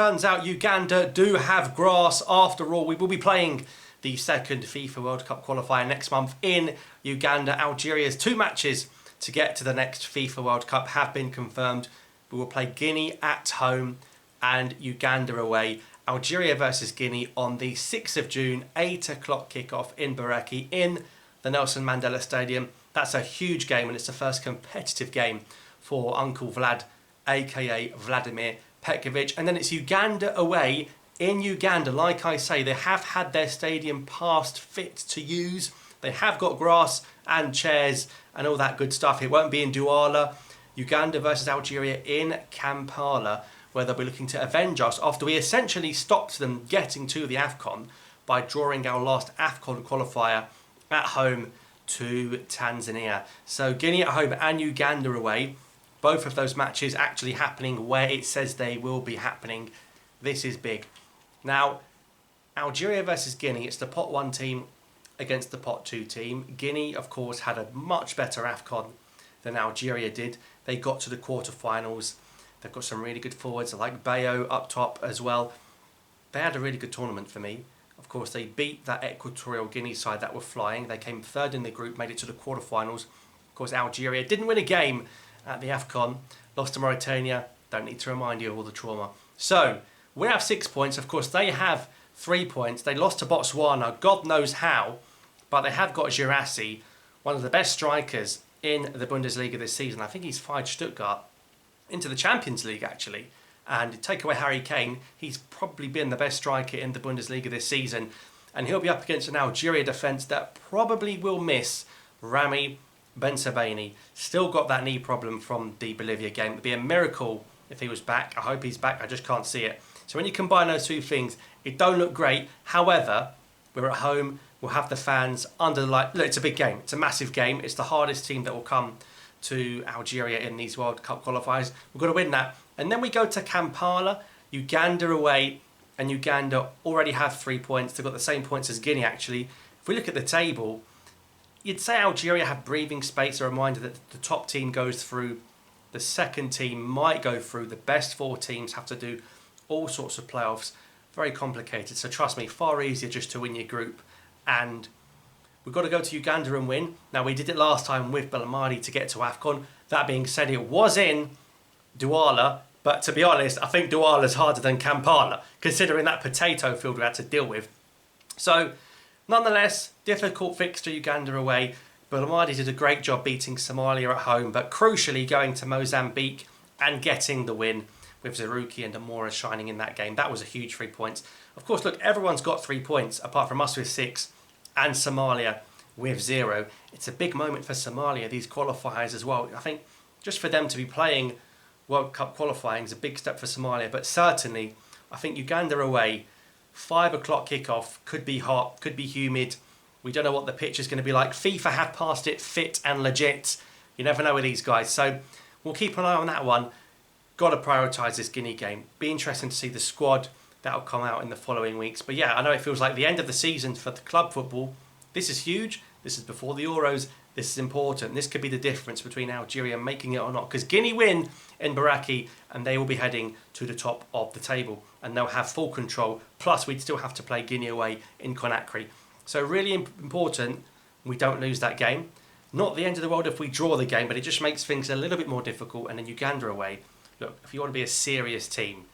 Turns out Uganda do have grass after all. We will be playing the second FIFA World Cup qualifier next month in Uganda. Algeria's 2 matches to get to the next FIFA World Cup have been confirmed. We will play Guinea at home and Uganda away. Algeria versus Guinea on the 6th of June, 8 o'clock kickoff in Baraki in the Nelson Mandela Stadium. That's a huge game and it's the first competitive game for Uncle Vlad, aka Vladimir Petkovic. And then it's Uganda away in Uganda. Like I say, they have had their stadium past fit to use. They have got grass and chairs and all that good stuff. It won't be in Douala. Uganda versus Algeria in Kampala, where they'll be looking to avenge us after we essentially stopped them getting to the AFCON by drawing our last AFCON qualifier at home to Tanzania. So Guinea at home and Uganda away. Both of those matches actually happening where it says they will be happening. This is big. Now, Algeria versus Guinea, it's the pot 1 team against the pot 2 team. Guinea, of course, had a much better AFCON than Algeria did. They got to the quarterfinals. They've got some really good forwards like Bayo up top as well. They had a really good tournament for me. Of course, they beat that Equatorial Guinea side that were flying. They came 3rd in the group, made it to the quarterfinals. Of course, Algeria didn't win a game at the AFCON. Lost to Mauritania. Don't need to remind you of all the trauma. So, we have 6 points. Of course, they have 3 points. They lost to Botswana, God knows how. But they have got Girassi, one of the best strikers in the Bundesliga this season. I think he's fired Stuttgart into the Champions League, actually. And take away Harry Kane, he's probably been the best striker in the Bundesliga this season. And he'll be up against an Algeria defence that probably will miss Rami Bensebaini. Still got that knee problem from the Bolivia game. It would be a miracle if he was back. I hope he's back. I just can't see it. So when you combine those 2 things, it don't look great. However, we're at home. We'll have the fans under the light. Look, it's a big game. It's a massive game. It's the hardest team that will come to Algeria in these World Cup qualifiers. We've got to win that. And then we go to Kampala, Uganda away, and Uganda already have 3 points. They've got the same points as Guinea, actually. If we look at the table, you'd say Algeria have breathing space. A reminder that the top team goes through. The second team might go through. The best 4 teams have to do all sorts of playoffs. Very complicated. So trust me, far easier just to win your group. And we've got to go to Uganda and win. Now, we did it last time with Belmadi to get to AFCON. That being said, it was in Douala. But to be honest, I think Douala's harder than Kampala, considering that potato field we had to deal with. So, nonetheless, difficult fixture Uganda away. Belmadi did a great job beating Somalia at home, but crucially going to Mozambique and getting the win with Zerouki and Amora shining in that game. That was a huge 3 points. Of course, look, everyone's got 3 points, apart from us with 6 and Somalia with 0. It's a big moment for Somalia, these qualifiers as well. I think just for them to be playing World Cup qualifying is a big step for Somalia, but certainly I think Uganda away, 5 o'clock kickoff, could be hot, could be humid. We don't know what the pitch is going to be like. FIFA have passed it fit and legit. You never know with these guys. So we'll keep an eye on that one. Got to prioritise this Guinea game. Be interesting to see the squad that will come out in the following weeks. But yeah, I know it feels like the end of the season for the club football. This is huge. This is before the Euros. This is important. This could be the difference between Algeria making it or not. Because Guinea win in Baraki and they will be heading to the top of the table. And they'll have full control. Plus, we'd still have to play Guinea away in Conakry. So really important we don't lose that game. Not the end of the world if we draw the game, but it just makes things a little bit more difficult. And then Uganda away. Look, if you want to be a serious team,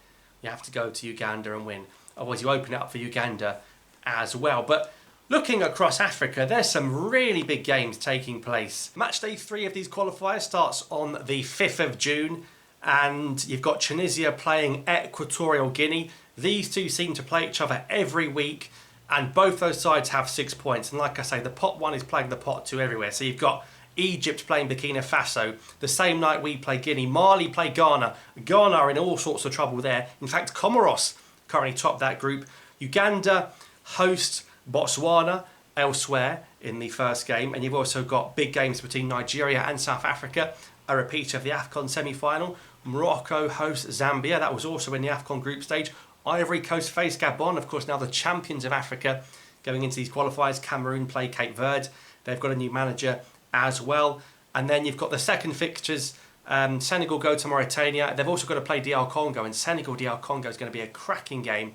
you have to go to Uganda and win. Otherwise, you open it up for Uganda as well. But looking across Africa, there's some really big games taking place. Match day 3 of these qualifiers starts on the 5th of June. And you've got Tunisia playing Equatorial Guinea. These two seem to play each other every week. And both those sides have 6 points. And like I say, the pot 1 is playing the pot 2 everywhere. So you've got Egypt playing Burkina Faso. The same night we play Guinea. Mali play Ghana. Ghana are in all sorts of trouble there. In fact, Comoros currently top that group. Uganda host Botswana elsewhere in the first game. And you've also got big games between Nigeria and South Africa. A repeat of the AFCON semi-final. Morocco hosts Zambia. That was also in the AFCON group stage. Ivory Coast face Gabon, of course now the champions of Africa going into these qualifiers. Cameroon play Cape Verde. They've got a new manager as well. And then you've got the second fixtures Senegal go to Mauritania. They've also got to play DR Congo, and Senegal-DR Congo is going to be a cracking game,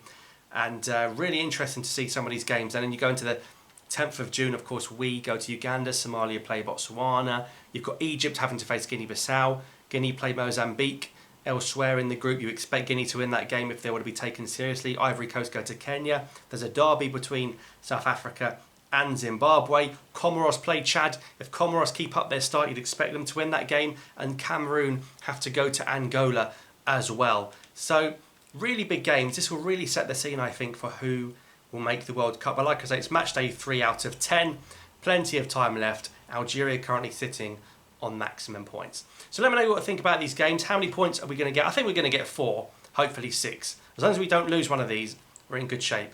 and really interesting to see some of these games. And then you go into the 10th of June, of course, we go to Uganda, Somalia play Botswana. You've got Egypt having to face Guinea-Bissau. Guinea play Mozambique. Elsewhere in the group, you expect Guinea to win that game if they were to be taken seriously. Ivory Coast go to Kenya. There's a derby between South Africa and Zimbabwe. Comoros play Chad. If Comoros keep up their start, you'd expect them to win that game. And Cameroon have to go to Angola as well. So really big games. This will really set the scene, I think, for who will make the World Cup. But like I say, it's match day 3 out of 10. Plenty of time left. Algeria currently sitting on maximum points. So let me know what you think about these games. How many points are we going to get? I think we're going to get 4, hopefully 6. As long as we don't lose one of these, we're in good shape.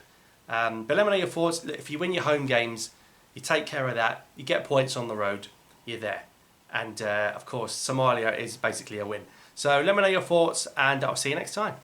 But let me know your thoughts. If you win your home games, you take care of that, you get points on the road, you're there. And of course, Somalia is basically a win. So let me know your thoughts, and I'll see you next time.